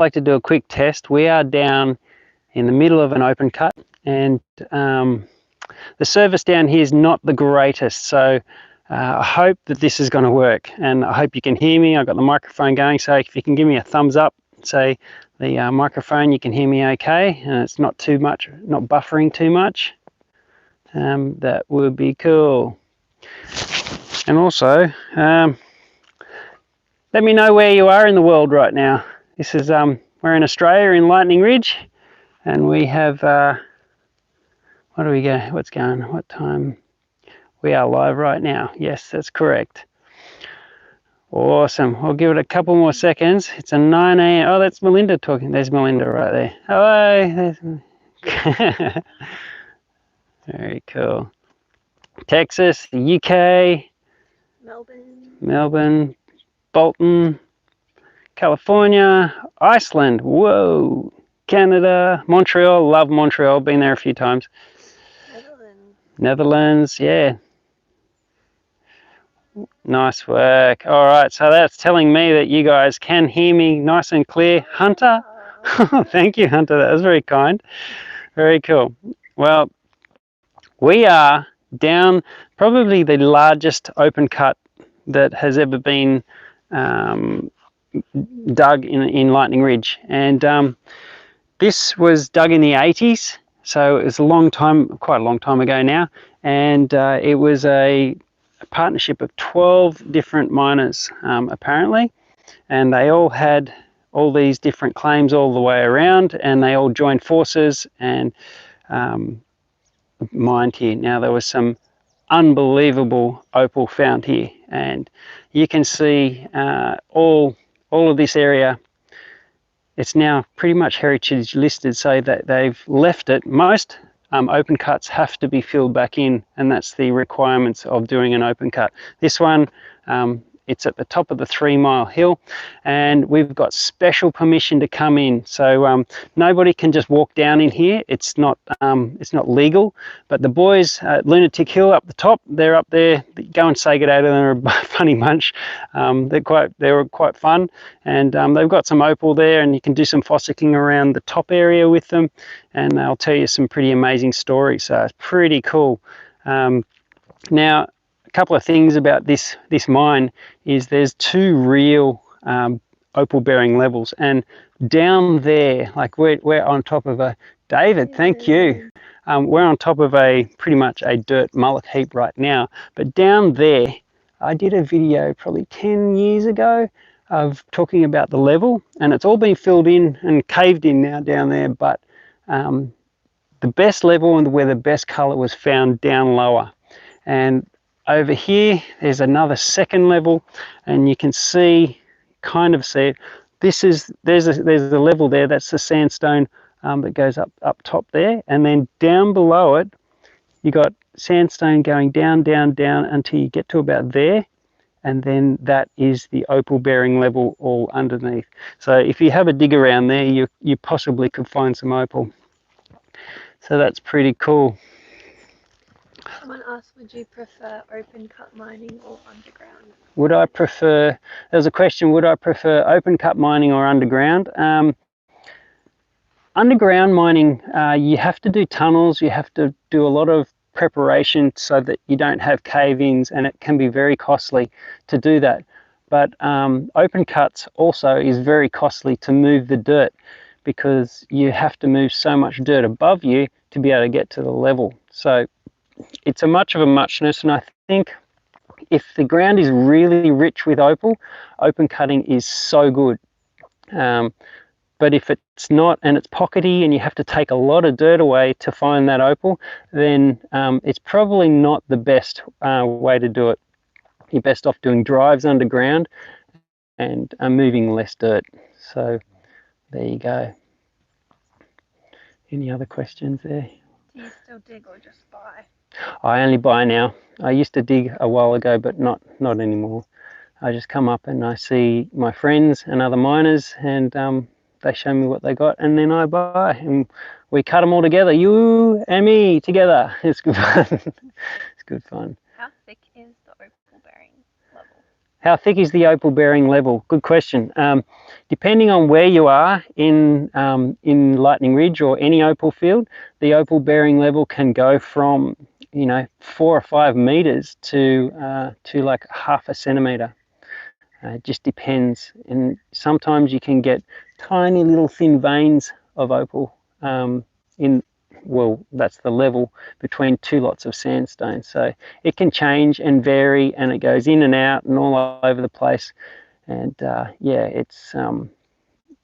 like to do a quick test. We are down in the middle of an open cut, and the service down here is not the greatest, so I hope that this is going to work, and I hope you can hear me. I've got the microphone going, so if you can give me a thumbs up, say the microphone, you can hear me okay, and it's not too much, not buffering too much. That would be cool. And also, let me know where you are in the world right now. This is we're in Australia in Lightning Ridge, and we have what do we go? What's going? What time? We are live right now. Yes, that's correct. Awesome. I'll give it a couple more seconds. It's a 9 a.m. Oh, that's Melinda talking. There's Melinda right there. Hello. Very cool. Texas, the UK, Melbourne, Bolton, California, Iceland. Whoa. Canada, Montreal. Love Montreal. Been there a few times. Netherlands, yeah. Nice work. All right, so that's telling me that you guys can hear me nice and clear. Hunter? Thank you, Hunter. That was very kind. Very cool. Well, we are down probably the largest open cut that has ever been dug in Lightning Ridge. And this was dug in the 80s, so it was quite a long time ago now. And it was a partnership of 12 different miners, apparently, and they all had all these different claims all the way around, and they all joined forces and mined here. Now, there was some unbelievable opal found here, and you can see all of this area. It's now pretty much heritage listed, so that they've left it. Most open cuts have to be filled back in, and that's the requirements of doing an open cut. This one, it's at the top of the 3 Mile Hill, and we've got special permission to come in. So nobody can just walk down in here. It's not legal. But the boys at Lunatic Hill up the top, they're up there. Go and say good day to them. They're a funny bunch. They were quite fun, and they've got some opal there, and you can do some fossicking around the top area with them, and they'll tell you some pretty amazing stories. So it's pretty cool. Now, a couple of things about this mine is there's 2 real opal bearing levels, and down there, like we're on top of a David, thank you. We're on top of pretty much a dirt mullock heap right now, but down there, I did a video probably 10 years ago of talking about the level, and it's all been filled in and caved in now down there, but the best level and where the best color was found down lower. And over here, there's another second level, and you can kind of see it. There's a level there. That's the sandstone that goes up top there, and then down below it, you got sandstone going down until you get to about there, and then that is the opal bearing level all underneath. So if you have a dig around there, you possibly could find some opal. So that's pretty cool. Someone asked, would you prefer open cut mining or underground? Would I prefer, there's a question, would I prefer open cut mining or underground? Underground mining, you have to do tunnels, you have to do a lot of preparation so that you don't have cave-ins, and it can be very costly to do that. But open cuts also is very costly to move the dirt, because you have to move so much dirt above you to be able to get to the level. So it's a much of a muchness, and I think if the ground is really rich with opal, open cutting is so good. But if it's not, and it's pockety, and you have to take a lot of dirt away to find that opal, then it's probably not the best way to do it. You're best off doing drives underground and moving less dirt. So there you go. Any other questions there? Do you still dig or just buy? I only buy now. I used to dig a while ago, but not anymore. I just come up and I see my friends and other miners, and they show me what they got, and then I buy, and we cut them all together, you and me together. It's good fun. It's good fun. How thick is the opal bearing level? How thick is the opal bearing level? Good question. Depending on where you are in Lightning Ridge or any opal field, the opal bearing level can go from 4 or 5 meters to like half a centimeter. It just depends, and sometimes you can get tiny little thin veins of opal that's the level between 2 lots of sandstone. So it can change and vary, and it goes in and out and all over the place. And yeah, it's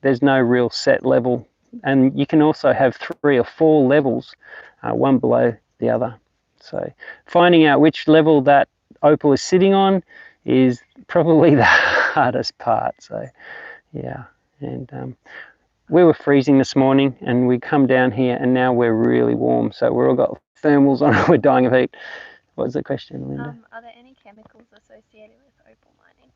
there's no real set level, and you can also have 3 or 4 levels, one below the other. So finding out which level that opal is sitting on is probably the hardest part. So yeah, and we were freezing this morning, and we come down here, and now we're really warm. So we've all got thermals on. We're dying of heat. What was the question, Linda? Are there any chemicals associated with opal mining?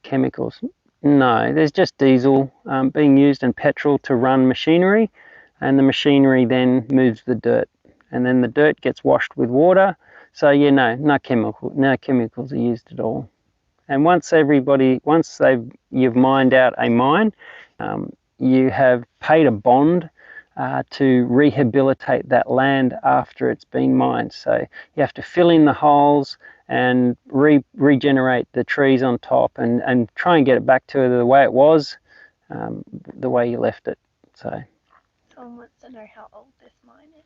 Chemicals? No, there's just diesel being used and petrol to run machinery, and the machinery then moves the dirt, and then the dirt gets washed with water. So yeah, no chemicals are used at all. And once you've mined out a mine, you have paid a bond to rehabilitate that land after it's been mined. So you have to fill in the holes and regenerate the trees on top, and try and get it back to the way it was, the way you left it. So someone wants to know how old this mine is.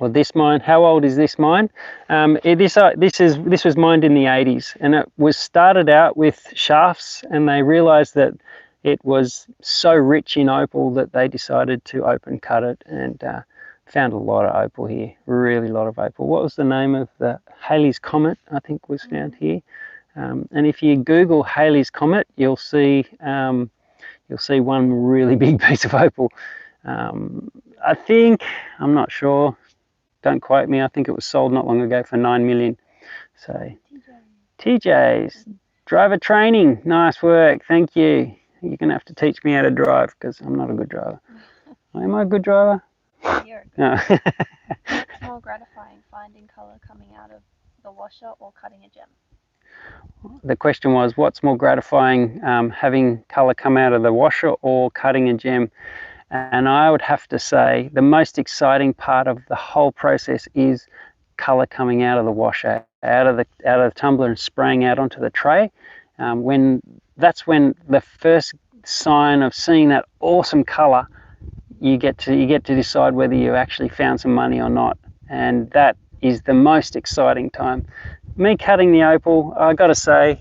Well, this mine, how old is this mine? This was mined in the 80s, and it was started out with shafts, and they realized that it was so rich in opal that they decided to open cut it, and found a lot of opal here, really a lot of opal. What was the name of the Halley's Comet, I think, was found here. And if you Google Halley's Comet, you'll see one really big piece of opal. I think, I'm not sure, don't quote me, I think it was sold not long ago for 9 million. So TJ's driver training, nice work, thank you. You're gonna have to teach me how to drive, because I'm not a good driver. Am I a good driver? You're No. It's more gratifying finding colour coming out of the washer or cutting a gem? The question was, what's more gratifying, having colour come out of the washer or cutting a gem? And I would have to say the most exciting part of the whole process is colour coming out of the washer, out of the tumbler and spraying out onto the tray. That's when the first sign of seeing that awesome colour, you get to decide whether you actually found some money or not, and that is the most exciting time. Me cutting the opal, I got to say,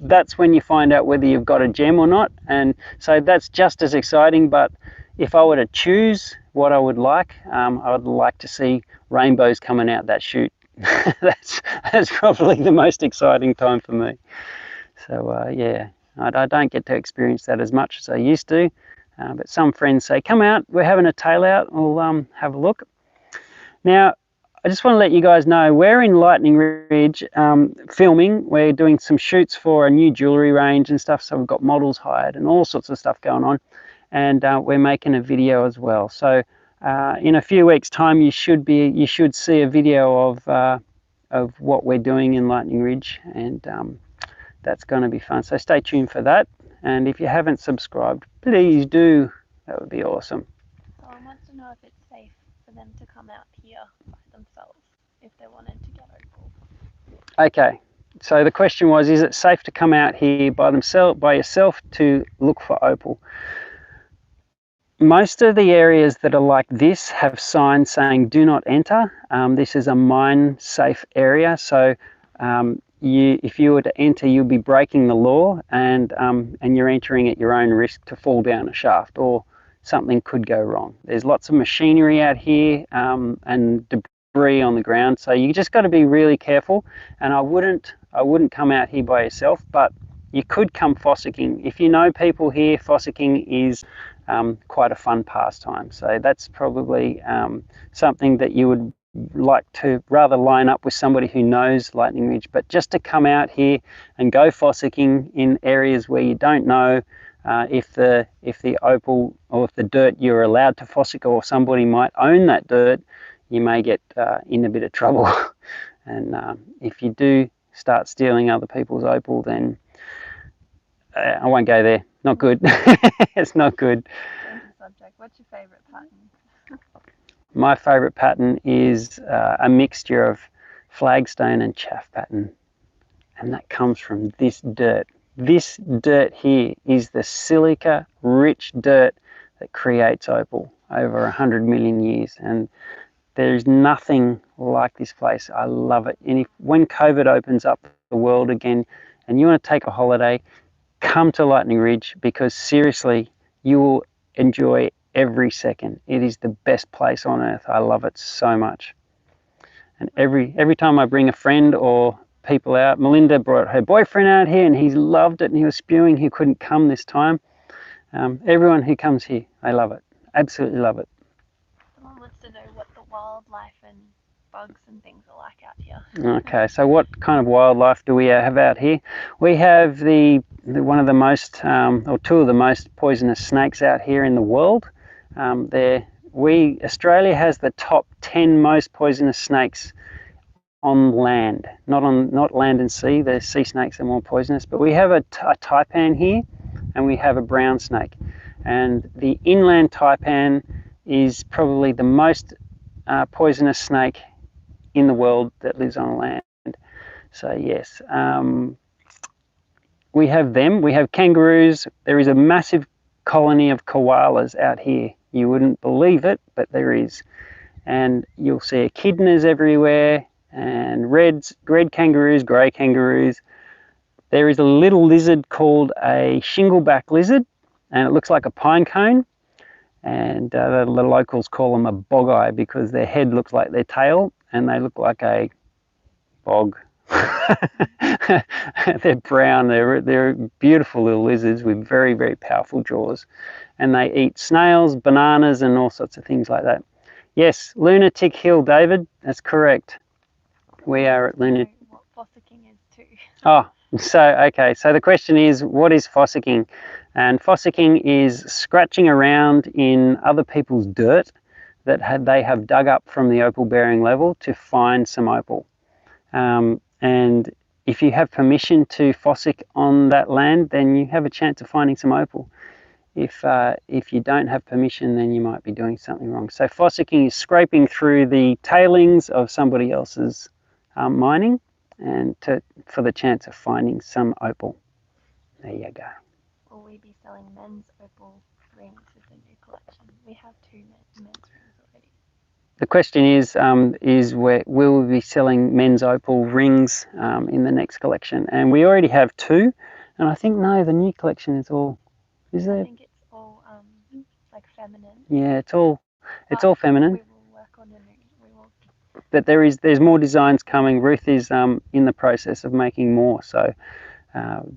that's when you find out whether you've got a gem or not, and so that's just as exciting. But if I were to choose what I would like to see rainbows coming out that chute. that's probably the most exciting time for me. So yeah, I don't get to experience that as much as I used to, but some friends say, come out, we're having a tail out, we'll have a look. Now, I just want to let you guys know, we're in Lightning Ridge filming. We're doing some shoots for a new jewellery range and stuff, so we've got models hired and all sorts of stuff going on, and we're making a video as well. So in a few weeks' time, you should see a video of what we're doing in Lightning Ridge, and that's going to be fun. So stay tuned for that, and if you haven't subscribed, please do. That would be awesome. Someone wants to know if it's safe for them to come out here by themselves if they wanted to get opal. Okay, so the question was, is it safe to come out here by yourself to look for opal? Most of the areas that are like this have signs saying do not enter. This is a mine safe area, so if you were to enter, you'll be breaking the law, and you're entering at your own risk to fall down a shaft, or something could go wrong. There's lots of machinery out here and debris on the ground, so you just got to be really careful. And I wouldn't come out here by yourself, but you could come fossicking. If you know people here, fossicking is quite a fun pastime. So that's probably something that you would like to rather line up with somebody who knows Lightning Ridge. But just to come out here and go fossicking in areas where you don't know if the opal or if the dirt you're allowed to fossick, or somebody might own that dirt, you may get in a bit of trouble. And if you do start stealing other people's opal, then I won't go there. Not good. It's not good. Change the subject. What's your favourite pattern? My favourite pattern is a mixture of flagstone and chaff pattern, and that comes from this dirt. This dirt here is the silica rich dirt that creates opal over 100 million years, and there's nothing like this place. I love it. And when COVID opens up the world again and you want to take a holiday, come to Lightning Ridge, because seriously, you will enjoy every second. It is the best place on earth. I love it so much. And every time I bring a friend or people out, Melinda brought her boyfriend out here and he loved it and he was spewing. He couldn't come this time. Everyone who comes here, I love it. Absolutely love it. Someone wants to know what the wildlife and bugs and things are like out here. Okay, so what kind of wildlife do we have out here? We have one of the most, or two of the most poisonous snakes out here in the world. Australia has the top 10 most poisonous snakes on land, not land and sea. The sea snakes are more poisonous, but we have a taipan here, and we have a brown snake. And the inland taipan is probably the most poisonous snake in the world that lives on land. So yes, we have them. We have kangaroos. There is a massive colony of koalas out here. You wouldn't believe it, but there is. And you'll see echidnas everywhere, and red kangaroos, grey kangaroos. There is a little lizard called a shingleback lizard, and it looks like a pine cone. And the locals call them a bog-eye because their head looks like their tail, and they look like a bog. They're brown. They're beautiful little lizards with very, very powerful jaws, and they eat snails, bananas, and all sorts of things like that. Yes, Lunatic Hill, David. That's correct. We are at Lunatic. What fossicking is too. Oh, okay. So the question is, what is fossicking? And fossicking is scratching around in other people's dirt that they have dug up from the opal bearing level to find some opal. And if you have permission to fossick on that land, then you have a chance of finding some opal. If you don't have permission, then you might be doing something wrong. So fossicking is scraping through the tailings of somebody else's mining, and for the chance of finding some opal. There you go. Will we be selling men's opal rings with the new collection? We have two men's rings already. The question is will we be selling men's opal rings in the next collection? And we already have two, and I think no, the new collection is all. Is there? I think it's all like feminine. Yeah, it's all feminine. We will work on it. But there's more designs coming. Ruth is in the process of making more, so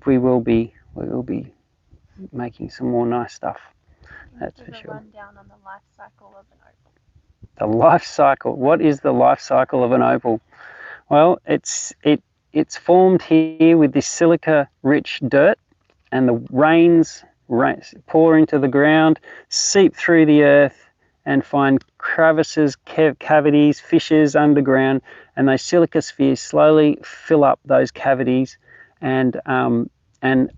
we will be making some more nice stuff. That's for sure. Rundown on the life cycle of an opal. The life cycle. What is the life cycle of an opal? Well, it's formed here with this silica-rich dirt, and the rains pour into the ground, seep through the earth, and find crevices, cavities, fissures underground, and those silica spheres slowly fill up those cavities, and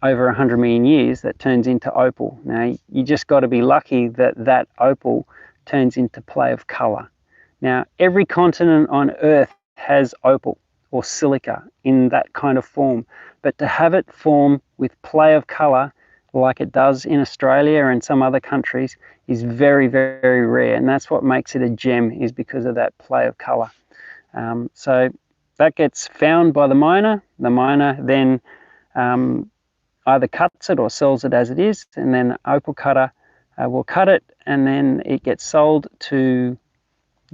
over 100 million years that turns into opal. Now, you just got to be lucky that opal turns into play of colour. Now, every continent on Earth has opal or silica in that kind of form, but to have it form with play of colour like it does in Australia and some other countries is very, very rare, and that's what makes it a gem, is because of that play of colour. So that gets found by the miner. The miner then either cuts it or sells it as it is, and then an opal cutter will cut it, and then it gets sold to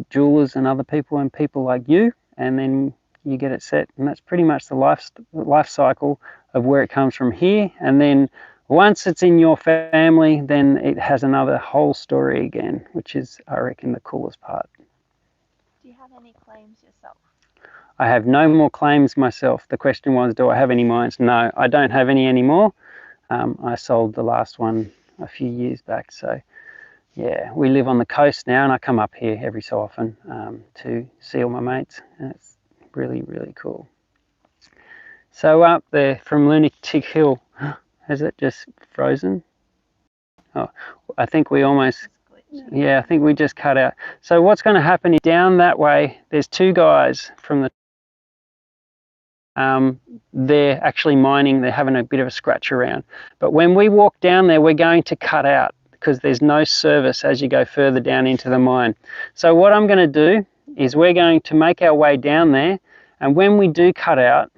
jewelers and other people, and people like you, and then you get it set. And that's pretty much the life cycle of where it comes from here. And then once it's in your family, then it has another whole story again, which is, I reckon, the coolest part. Do you have any claims yourself? I have no more claims myself. The question was, do I have any mines? No, I don't have any anymore. I sold the last one a few years back. So yeah, we live on the coast now, and I come up here every so often to see all my mates, and it's really, really cool. So up there from Lunatic Hill, has it just frozen? Oh, I think we almost, yeah, I think we just cut out. So what's going to happen is down that way, there's two guys from the, they're actually mining, they're having a bit of a scratch around. But when we walk down there, we're going to cut out because there's no service as you go further down into the mine. So what I'm going to do is we're going to make our way down there, and when we do cut out,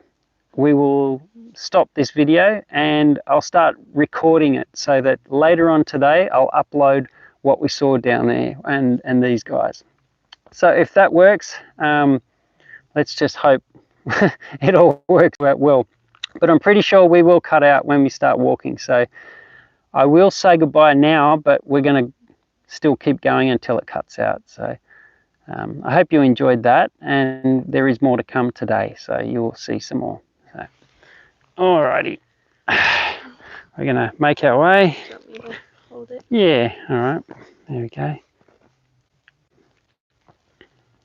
we will stop this video and I'll start recording it so that later on today I'll upload what we saw down there and these guys. So if that works, let's just hope it all works out well. But I'm pretty sure we will cut out when we start walking. So I will say goodbye now, but we're going to still keep going until it cuts out. So I hope you enjoyed that, and there is more to come today, so you'll see some more. So, alrighty, we're going to make our way. Do you want me to hold it? Yeah, all right, there we go.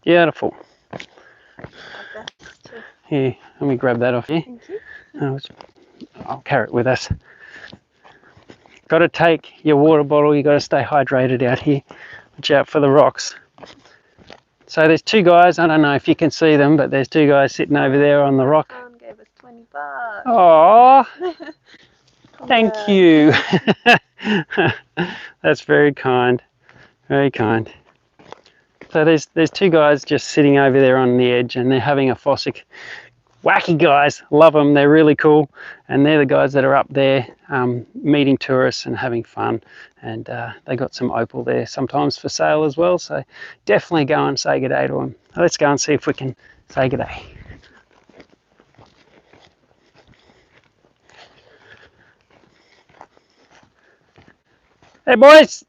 Beautiful. Here, let me grab that off you. Thank you. I'll carry it with us. Got to take your water bottle, you got to stay hydrated out here. Watch out for the rocks. So there's two guys, I don't know if you can see them, but there's two guys sitting over there on the rock. Someone gave us $20. Oh, thank you. That's very kind, very kind. So there's two guys just sitting over there on the edge, and they're having a fossick. Wacky guys, love them, they're really cool, and they're the guys that are up there meeting tourists and having fun, and they got some opal there sometimes for sale as well, so definitely go and say good day to them. Let's go and see if we can say good day. Hey boys!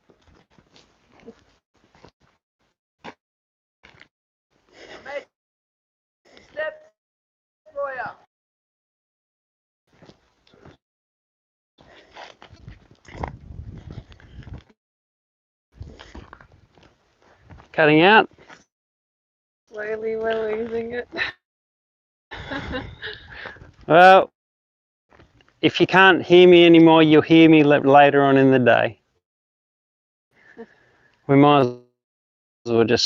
Cutting out. Slowly we're losing it. Well, if you can't hear me anymore, you'll hear me later on in the day. We might as well just